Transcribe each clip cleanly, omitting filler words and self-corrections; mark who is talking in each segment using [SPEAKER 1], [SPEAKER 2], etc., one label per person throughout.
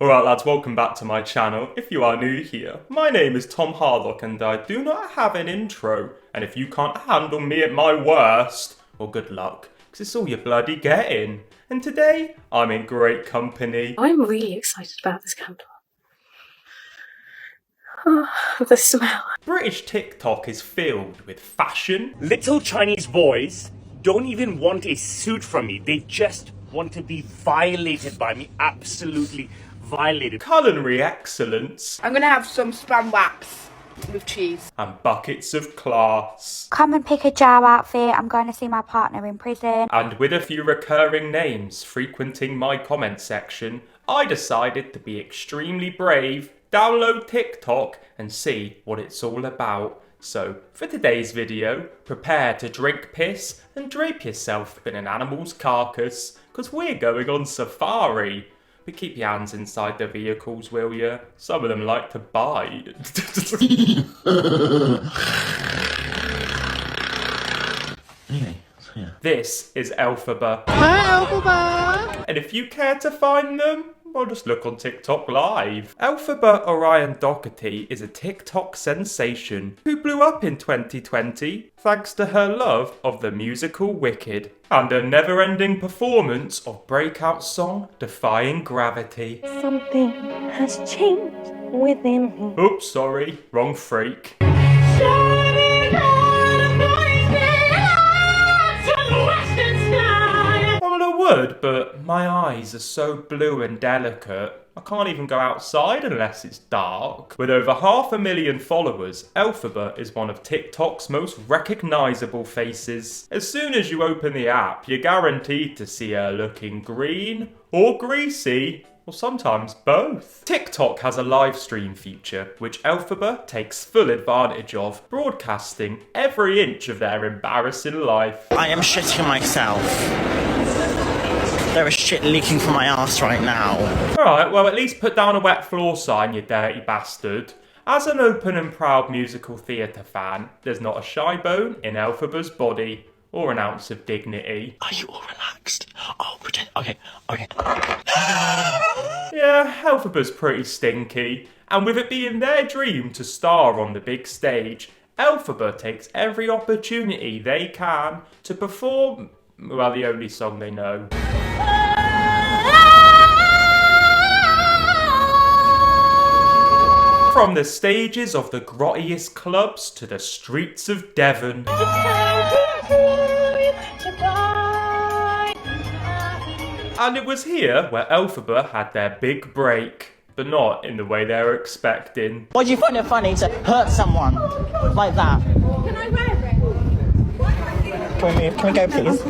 [SPEAKER 1] Alright lads, welcome back to my channel. If you are new here, my name is Tom Harlock and I do not have an intro. And if you can't handle me at my worst, well good luck, because it's all you're bloody getting. And today, I'm in great company.
[SPEAKER 2] I'm really excited about this candle. Oh, the smell.
[SPEAKER 1] British TikTok is filled with fashion,
[SPEAKER 3] Little Chinese boys don't even want a suit from me. They just want to be violated by me. Absolutely violated.
[SPEAKER 1] culinary excellence,
[SPEAKER 4] I'm gonna have some spam wax with cheese.
[SPEAKER 1] and buckets of class.
[SPEAKER 5] Come and pick a jar outfit. I'm going to see my partner in prison.
[SPEAKER 1] And with a few recurring names frequenting my comment section, I decided to be extremely brave, download TikTok and see what it's all about. So, for today's video, prepare to drink piss and drape yourself in an animal's carcass, because we're going on safari. But keep your hands inside the vehicles, will you? Some of them like to bite.
[SPEAKER 6] Anyway, so yeah.
[SPEAKER 1] This is Elphaba.
[SPEAKER 4] Hi, Elphaba!
[SPEAKER 1] And if you care to find them, well, just look on TikTok Live. Elphaba Orion Doherty is a TikTok sensation who blew up in 2020 thanks to her love of the musical Wicked and a never-ending performance of breakout song Defying Gravity.
[SPEAKER 5] Something has changed within me.
[SPEAKER 1] Oops, sorry, wrong freak. Well, I would, but my eyes are so blue and delicate, I can't even go outside unless it's dark. With over 500,000 followers, Elphaba is one of TikTok's most recognisable faces. As soon as you open the app, you're guaranteed to see her looking green or greasy, or sometimes both. TikTok has a live stream feature, which Elphaba takes full advantage of, broadcasting every inch of their embarrassing life.
[SPEAKER 6] I am shitting myself. There is shit leaking from my ass right now.
[SPEAKER 1] Alright, well at least put down a wet floor sign, you dirty bastard. As an open and proud musical theatre fan, there's not a shy bone in Elphaba's body, or an ounce of dignity.
[SPEAKER 6] Are you all relaxed? Oh, pretend. Okay.
[SPEAKER 1] Yeah, Elphaba's pretty stinky, and with it being their dream to star on the big stage, Elphaba takes every opportunity they can to perform, well, the only song they know. From the stages of the grottiest clubs to the streets of Devon. And it was here where Elphaba had their big break, but not in the way they were expecting.
[SPEAKER 6] Why do you find it funny to hurt someone like that?
[SPEAKER 4] Can I wear it?
[SPEAKER 6] Can we go, please?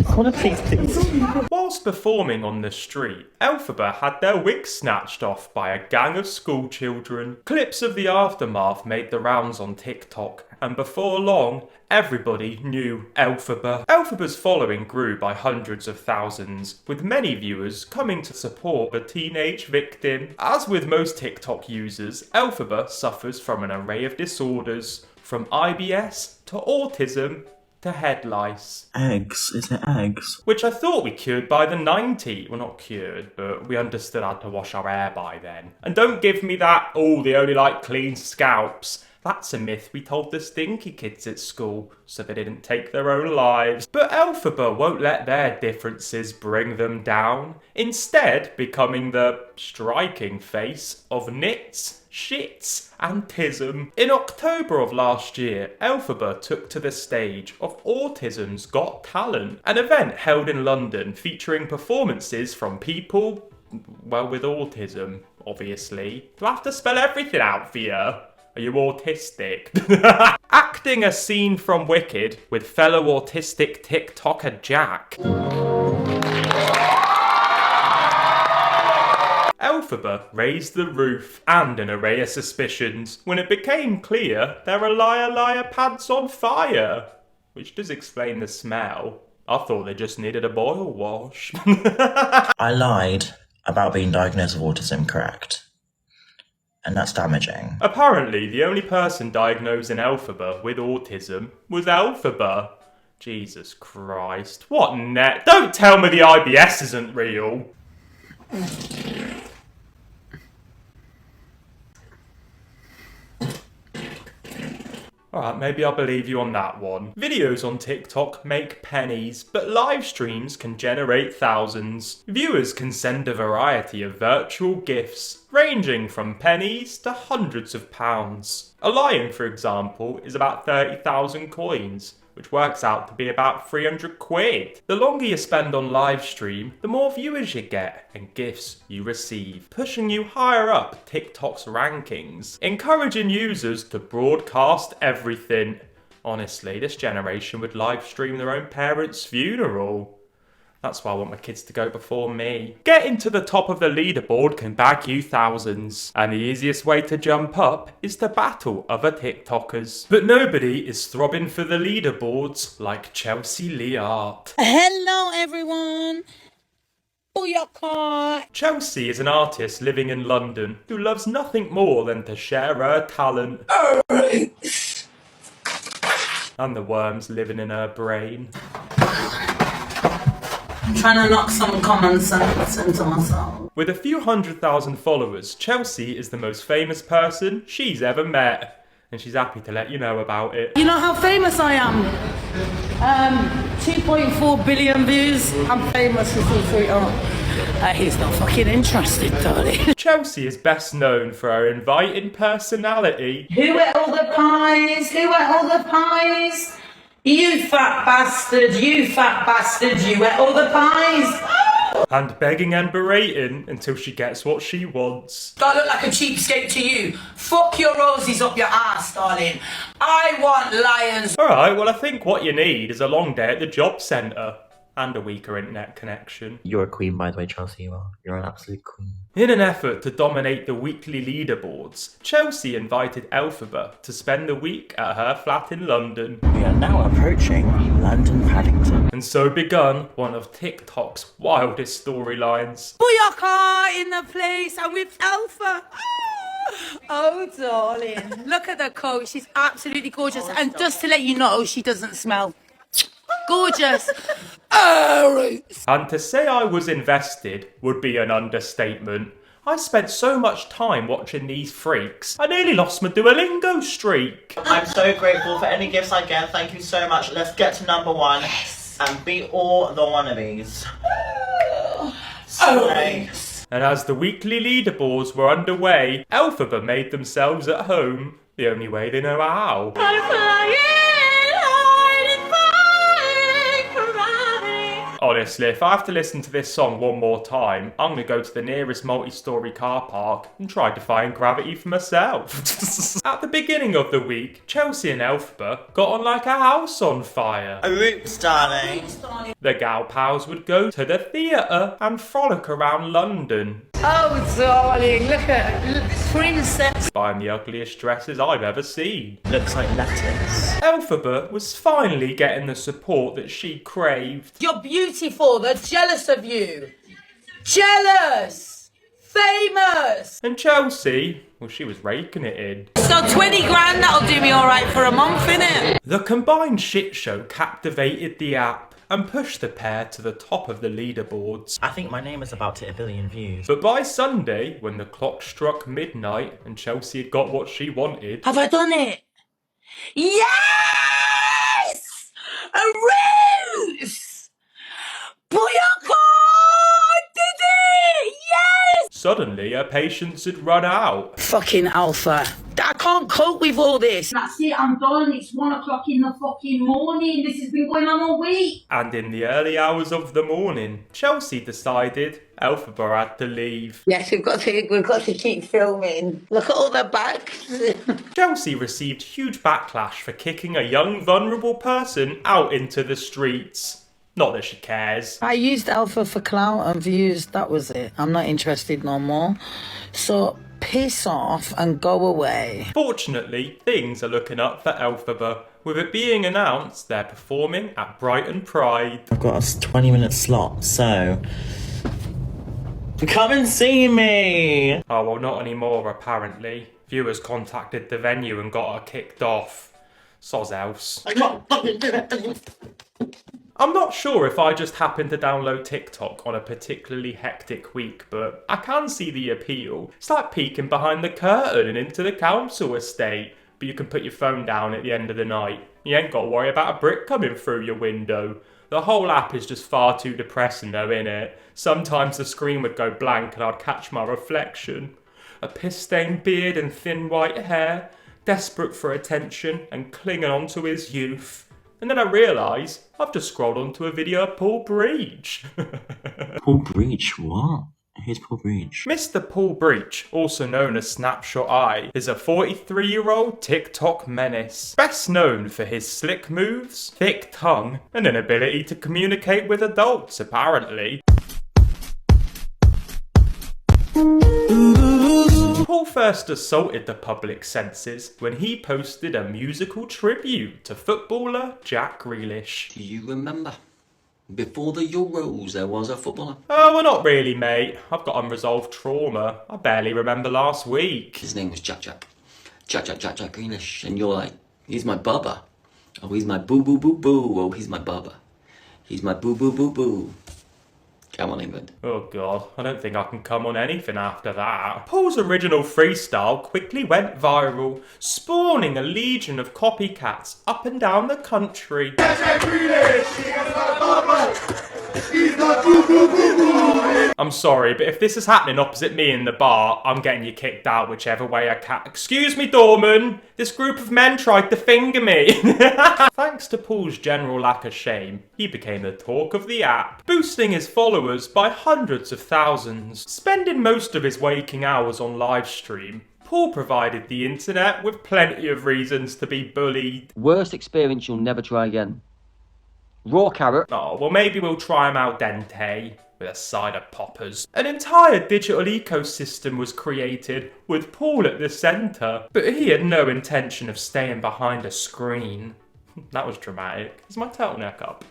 [SPEAKER 6] Can we please?
[SPEAKER 1] Whilst performing on the street, Elphaba had their wigs snatched off by a gang of school children. Clips of the aftermath made the rounds on TikTok, and before long, everybody knew Elphaba. Elphaba's following grew by hundreds of thousands, with many viewers coming to support the teenage victim. As with most TikTok users, Elphaba suffers from an array of disorders, from IBS to autism to head lice.
[SPEAKER 6] Eggs? Is it eggs?
[SPEAKER 1] Which I thought we cured by the 90s. Well, not cured, but we understood how to wash our hair by then. And don't give me that, oh, they only like clean scalps. That's a myth we told the stinky kids at school, so they didn't take their own lives. But Elphaba won't let their differences bring them down, instead becoming the striking face of nits, shits, and tism. In October of last year, Elphaba took to the stage of Autism's Got Talent, an event held in London featuring performances from people, well, with autism, obviously. Do I have to spell everything out for you? Are you autistic? Acting a scene from Wicked with fellow autistic TikToker Jack. Elphaba raised the roof and an array of suspicions when it became clear there were liar pants on fire. Which does explain the smell. I thought they just needed a boil wash.
[SPEAKER 6] I lied about being diagnosed with autism, correct? And that's damaging.
[SPEAKER 1] Apparently, the only person diagnosing Elphaba with autism was Elphaba. Jesus Christ. What net? Don't tell me the IBS isn't real. Alright, maybe I'll believe you on that one. Videos on TikTok make pennies, but live streams can generate thousands. Viewers can send a variety of virtual gifts, ranging from pennies to hundreds of pounds. A lion, for example, is about 30,000 coins, which works out to be about 300 quid. The longer you spend on live stream, the more viewers you get and gifts you receive, pushing you higher up TikTok's rankings, encouraging users to broadcast everything. Honestly, this generation would live stream their own parents' funeral. That's why I want my kids to go before me. Getting to the top of the leaderboard can bag you thousands, and the easiest way to jump up is to battle other TikTokers. But nobody is throbbing for the leaderboards like Chelsea Leart.
[SPEAKER 7] Hello everyone! Booyaka!
[SPEAKER 1] Chelsea is an artist living in London who loves nothing more than to share her talent. And the worms living in her brain.
[SPEAKER 7] I'm trying to knock some common sense into myself.
[SPEAKER 1] With a few 100,000 followers, Chelsea is the most famous person she's ever met. And she's happy to let you know about it.
[SPEAKER 7] You know how famous I am? 2.4 billion views. I'm famous as a sweetheart. He's not fucking interested, darling.
[SPEAKER 1] Chelsea is best known for her inviting personality.
[SPEAKER 7] Who ate all the pies? Who ate all the pies? You fat bastard, you fat bastard, you ate all the pies!
[SPEAKER 1] And begging and berating until she gets what she wants.
[SPEAKER 7] Do I look like a cheapskate to you? Fuck your roses up your ass, darling. I want lions.
[SPEAKER 1] Alright, well I think what you need is a long day at the job centre. And a weaker internet connection.
[SPEAKER 6] You're a queen, by the way, Chelsea, you are. You're an absolute queen.
[SPEAKER 1] In an effort to dominate the weekly leaderboards, Chelsea invited Elphaba to spend the week at her flat in London.
[SPEAKER 6] We are now approaching London Paddington.
[SPEAKER 1] And so begun one of TikTok's wildest storylines.
[SPEAKER 7] Booyaka in the place, I'm with Alpha. Oh, darling. Look at the coat, she's absolutely gorgeous. And just to let you know, she doesn't smell. Gorgeous.
[SPEAKER 1] And to say I was invested would be an understatement. I spent so much time watching these freaks, I nearly lost my Duolingo streak.
[SPEAKER 6] I'm so grateful for any gifts I get. Thank you so much. Let's get to number one and beat all the wannabes.
[SPEAKER 1] And as the weekly leaderboards were underway, Elphaba made themselves at home the only way they know how. Honestly, if I have to listen to this song one more time, I'm going to go to the nearest multi-storey car park and try defying gravity for myself. At the beginning of the week, Chelsea and Elphaba got on like a house on fire.
[SPEAKER 6] Oops, darling.
[SPEAKER 1] The gal pals would go to the theatre and frolic around London,
[SPEAKER 7] Oh, darling, look at princess.
[SPEAKER 1] buying the ugliest dresses I've ever seen.
[SPEAKER 6] Looks like lettuce.
[SPEAKER 1] Elphaba was finally getting the support that she craved.
[SPEAKER 7] You're beautiful, they're jealous of you. Jealous. Famous.
[SPEAKER 1] And Chelsea, well, she was raking it in.
[SPEAKER 7] So 20 grand, that'll do me all right for a month, innit?
[SPEAKER 1] The combined shit show captivated the app and pushed the pair to the top of the leaderboards.
[SPEAKER 6] I think my name is about to hit 1 billion views.
[SPEAKER 1] But by Sunday, when the clock struck midnight and Chelsea had got what she wanted,
[SPEAKER 7] Have I done it? Yes! A rose! Booyaka! I did it! Yes!
[SPEAKER 1] suddenly her patience had run out.
[SPEAKER 7] Fucking Alpha. I can't cope with all this. That's it, I'm done. It's 1 o'clock in the fucking morning. This has been going on all week.
[SPEAKER 1] And in the early hours of the morning, Chelsea decided Elphaba had to leave.
[SPEAKER 7] Yes, we've got to keep filming. Look at all the backs.
[SPEAKER 1] Chelsea received huge backlash for kicking a young, vulnerable person out into the streets. Not that she cares.
[SPEAKER 7] I used Alpha for clout and views. That was it. I'm not interested no more. So piss off and go away.
[SPEAKER 1] Fortunately, things are looking up for Elphaba, with it being announced they're performing at Brighton Pride.
[SPEAKER 6] I've got a 20-minute slot, so come and see me!
[SPEAKER 1] Oh, well, not anymore, apparently. Viewers contacted the venue and got her kicked off. Soz else.
[SPEAKER 6] I can't fucking do it!
[SPEAKER 1] I'm not sure if I just happened to download TikTok on a particularly hectic week, but I can see the appeal. It's like peeking behind the curtain and into the council estate, but you can put your phone down at the end of the night. You ain't got to worry about a brick coming through your window. The whole app is just far too depressing though, innit? Sometimes the screen would go blank and I'd catch my reflection. A piss-stained beard and thin white hair, desperate for attention and clinging on to his youth. And then I realise I've just scrolled onto a video of Paul Breach.
[SPEAKER 6] Paul Breach, what? Who's Paul Breach?
[SPEAKER 1] Mr. Paul Breach, also known as Snapshot Eye, is a 43-year-old TikTok menace. Best known for his slick moves, thick tongue, and an ability to communicate with adults, apparently. Paul first assaulted the public senses when he posted a musical tribute to footballer Jack Reelish.
[SPEAKER 8] Do you remember? Before the Euros, there was a footballer.
[SPEAKER 1] Oh, well, not really, mate. I've got unresolved trauma. I barely remember last week.
[SPEAKER 8] His name was Jack Reelish. And you're like, he's my bubba. Oh, he's my boo-boo-boo-boo. Oh, he's my bubba. He's my boo-boo-boo-boo. Come on, England.
[SPEAKER 1] Oh god, I don't think I can come on anything after that. Paul's original freestyle quickly went viral, spawning a legion of copycats up and down the country. I'm sorry, but if this is happening opposite me in the bar, I'm getting you kicked out whichever way I can. Excuse me, doorman! This group of men tried to finger me! Thanks to Paul's general lack of shame, he became the talk of the app, boosting his followers by hundreds of thousands. Spending most of his waking hours on live stream, Paul provided the internet with plenty of reasons to be bullied.
[SPEAKER 9] Worst experience you'll never try again. Raw carrot.
[SPEAKER 1] Oh, well maybe we'll try them al dente, with a side of poppers. An entire digital ecosystem was created, with Paul at the centre, but he had no intention of staying behind a screen. That was dramatic. Is my turtleneck up?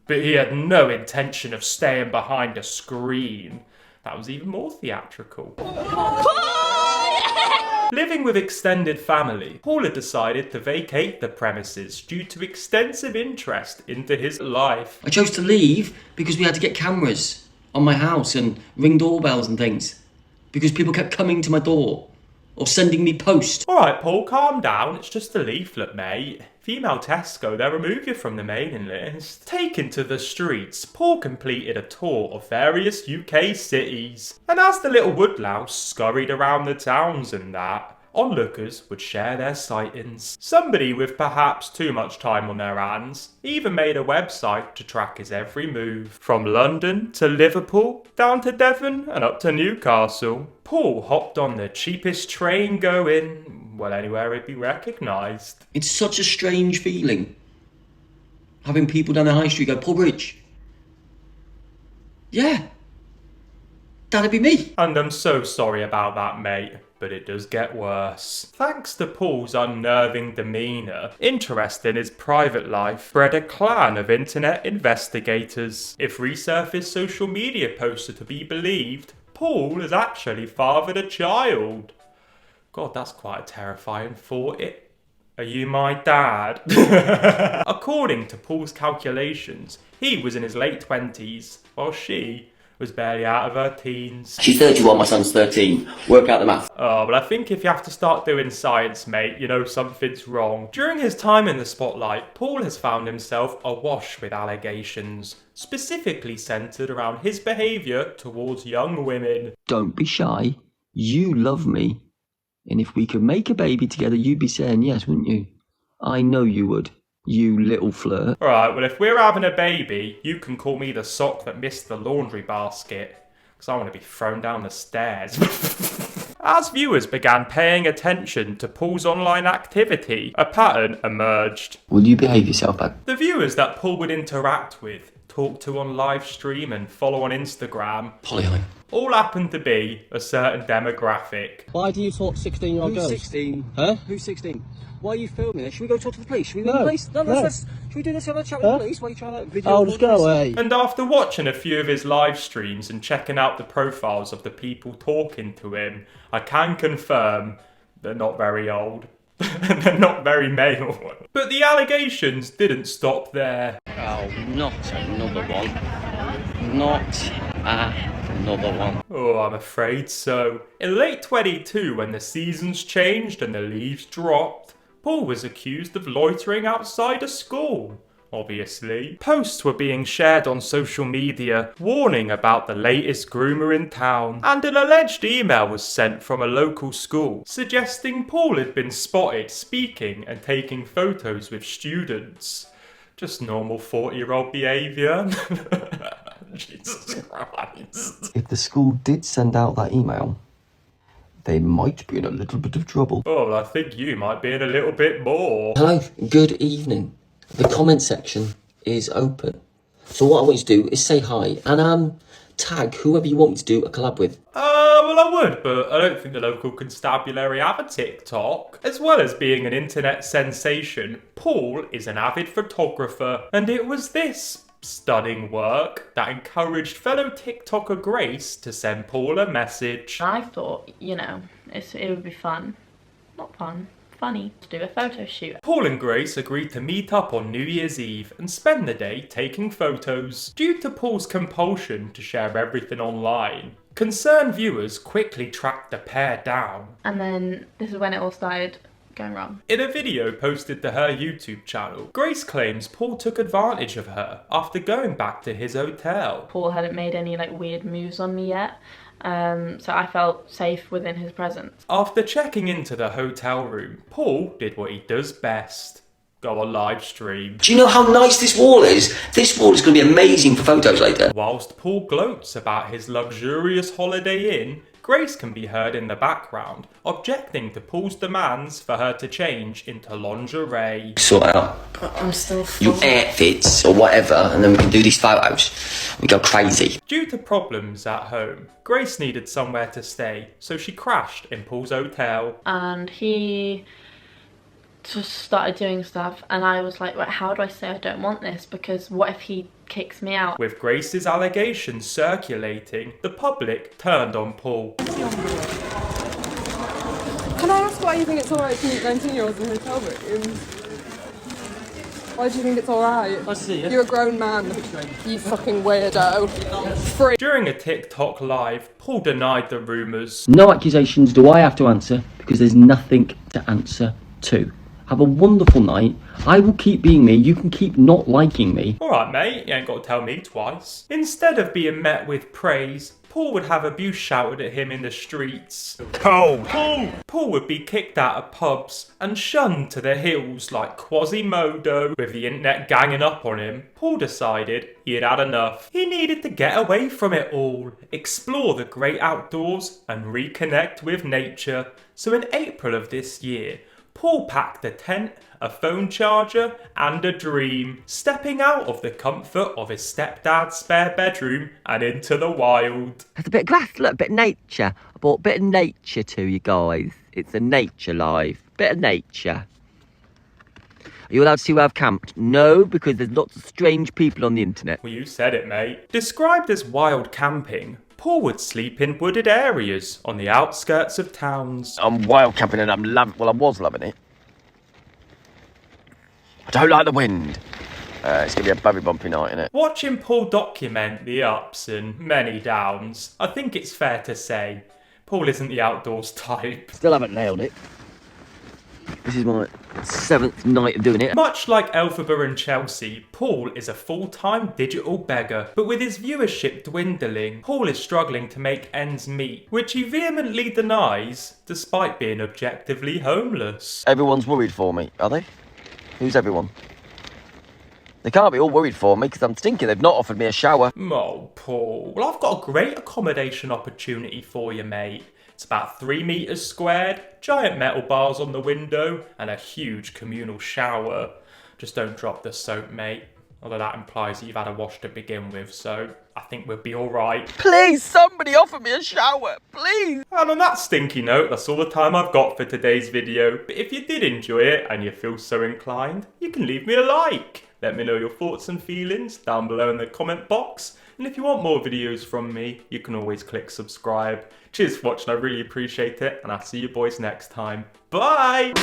[SPEAKER 1] But he had no intention of staying behind a screen. That was even more theatrical. Living with extended family, Paul had decided to vacate the premises due to extensive interest into his life.
[SPEAKER 8] I chose to leave because we had to get cameras on my house and ring doorbells and things. Because people kept coming to my door or sending me post.
[SPEAKER 1] Alright, Paul, calm down. It's just a leaflet, mate. Female Tesco, they'll remove you from the mailing list. Taken to the streets, Paul completed a tour of various UK cities. And as the little woodlouse scurried around the towns and that, onlookers would share their sightings. Somebody with perhaps too much time on their hands even made a website to track his every move. From London to Liverpool, down to Devon and up to Newcastle. Paul hopped on the cheapest train going, well, anywhere he'd be recognised.
[SPEAKER 8] It's such a strange feeling. Having people down the high street go, Paul Bridge. Yeah. That'd be me.
[SPEAKER 1] And I'm so sorry about that, mate. But it does get worse. Thanks to Paul's unnerving demeanour, interest in his private life bred a clan of internet investigators. If resurfaced social media posts are to be believed, Paul has actually fathered a child. God, that's quite a terrifying thought. Are you my dad? According to Paul's calculations, he was in his late 20s, while she was barely out of her teens.
[SPEAKER 8] She's 31, my son's 13. Work out the math.
[SPEAKER 1] Oh, but I think if you have to start doing science, mate, you know something's wrong. During his time in the spotlight, Paul has found himself awash with allegations, specifically centred around his behaviour towards young women.
[SPEAKER 9] Don't be shy. You love me. And if we could make a baby together, you'd be saying yes, wouldn't you? I know you would. You little flirt.
[SPEAKER 1] Alright, well if we're having a baby, you can call me the sock that missed the laundry basket. Because I want to be thrown down the stairs. As viewers began paying attention to Paul's online activity, a pattern emerged.
[SPEAKER 9] Will you behave yourself, bud?
[SPEAKER 1] The viewers that Paul would interact with, talk to on live stream and follow on Instagram,
[SPEAKER 8] Polyline.
[SPEAKER 1] all happened to be a certain demographic.
[SPEAKER 10] Why do you talk to 16-year-old girls?
[SPEAKER 9] Who's 16?
[SPEAKER 10] Huh? Who's 16? Why are you filming this? Should we go talk to the police? Should we go to the police? No. Should we do this? Have a chat with the police? Why are you trying to video? Oh, just go away.
[SPEAKER 1] And after watching a few of his live streams and checking out the profiles of the people talking to him, I can confirm they're not very old. They're not very male. But the allegations didn't stop there.
[SPEAKER 10] Oh, not another one. Not another one.
[SPEAKER 1] Oh, I'm afraid so. In late 22, when the seasons changed and the leaves dropped, Paul was accused of loitering outside a school. Obviously. Posts were being shared on social media warning about the latest groomer in town, and an alleged email was sent from a local school suggesting Paul had been spotted speaking and taking photos with students. Just normal 40-year-old behaviour. Jesus Christ.
[SPEAKER 9] If the school did send out that email, they might be in a little bit of trouble.
[SPEAKER 1] Oh, well, I think you might be in a little bit more.
[SPEAKER 8] Hello, good evening. The comment section is open. So what I want you to do is say hi and tag whoever you want me to do a collab with.
[SPEAKER 1] Well, I would, but I don't think the local constabulary have a TikTok. As well as being an internet sensation, Paul is an avid photographer, and it was this stunning work that encouraged fellow TikToker Grace to send Paul a message.
[SPEAKER 11] I thought, it would be fun. Not fun. Funny to do a photo shoot.
[SPEAKER 1] Paul and Grace agreed to meet up on New Year's Eve and spend the day taking photos. Due to Paul's compulsion to share everything online, concerned viewers quickly tracked the pair down.
[SPEAKER 11] And then this is when it all started going wrong.
[SPEAKER 1] In a video posted to her YouTube channel, Grace claims Paul took advantage of her after going back to his hotel.
[SPEAKER 11] Paul hadn't made any weird moves on me yet. So I felt safe within his presence.
[SPEAKER 1] After checking into the hotel room, Paul did what he does best. Go on live stream.
[SPEAKER 8] Do you know how nice this wall is? This wall is going to be amazing for photos later.
[SPEAKER 1] Whilst Paul gloats about his luxurious Holiday Inn, Grace can be heard in the background, objecting to Paul's demands for her to change into lingerie.
[SPEAKER 8] Sort out
[SPEAKER 11] I'm still full.
[SPEAKER 8] your outfits or whatever, and then we can do these photos. We go crazy.
[SPEAKER 1] Due to problems at home, Grace needed somewhere to stay, so she crashed in Paul's hotel.
[SPEAKER 11] And he just started doing stuff, and I was like, right, how do I say I don't want this? Because what if he kicks me out?
[SPEAKER 1] With Grace's allegations circulating, the public turned on Paul.
[SPEAKER 4] Can I ask why you think it's alright to meet 19-year-olds in hotel rooms? Why do you think it's alright?
[SPEAKER 10] Nice to see you.
[SPEAKER 4] You're a grown man. You fucking weirdo. Free.
[SPEAKER 1] During a TikTok live, Paul denied the rumours.
[SPEAKER 9] No accusations do I have to answer because there's nothing to answer to. Have a wonderful night. I will keep being me. You can keep not liking me.
[SPEAKER 1] Alright mate, you ain't got to tell me twice. Instead of being met with praise, Paul would have abuse shouted at him in the streets.
[SPEAKER 3] Cold.
[SPEAKER 1] Paul would be kicked out of pubs and shunned to the hills like Quasimodo. With the internet ganging up on him, Paul decided he had had enough. He needed to get away from it all, explore the great outdoors and reconnect with nature. So in April of this year, Paul packed a tent, a phone charger and a dream, stepping out of the comfort of his stepdad's spare bedroom and into the wild.
[SPEAKER 9] There's a bit of grass, look, a bit of nature. I brought a bit of nature to you guys. It's a nature live. Bit of nature. Are you allowed to see where I've camped? No, because there's lots of strange people on the internet.
[SPEAKER 1] Well, you said it, mate. Described as wild camping, Paul would sleep in wooded areas on the outskirts of towns.
[SPEAKER 9] I'm wild camping and I was loving it. I don't like the wind. It's going to be a very bumpy night, innit?
[SPEAKER 1] Watching Paul document the ups and many downs, I think it's fair to say Paul isn't the outdoors type.
[SPEAKER 9] Still haven't nailed it. This is my 7th night of doing it.
[SPEAKER 1] Much like Elphaba and Chelsea, Paul is a full-time digital beggar. But with his viewership dwindling, Paul is struggling to make ends meet, which he vehemently denies, despite being objectively homeless.
[SPEAKER 9] Everyone's worried for me, are they? Who's everyone? They can't be all worried for me because I'm stinking. They've not offered me a shower.
[SPEAKER 1] Oh, Paul. Well, I've got a great accommodation opportunity for you, mate. It's about 3 metres squared, giant metal bars on the window, and a huge communal shower. Just don't drop the soap, mate. Although that implies that you've had a wash to begin with, so I think we'll be alright.
[SPEAKER 9] Please, somebody offer me a shower, please!
[SPEAKER 1] And on that stinky note, that's all the time I've got for today's video. But if you did enjoy it and you feel so inclined, you can leave me a like. Let me know your thoughts and feelings down below in the comment box. And if you want more videos from me, you can always click subscribe. Cheers for watching, I really appreciate it, and I'll see you boys next time. Bye!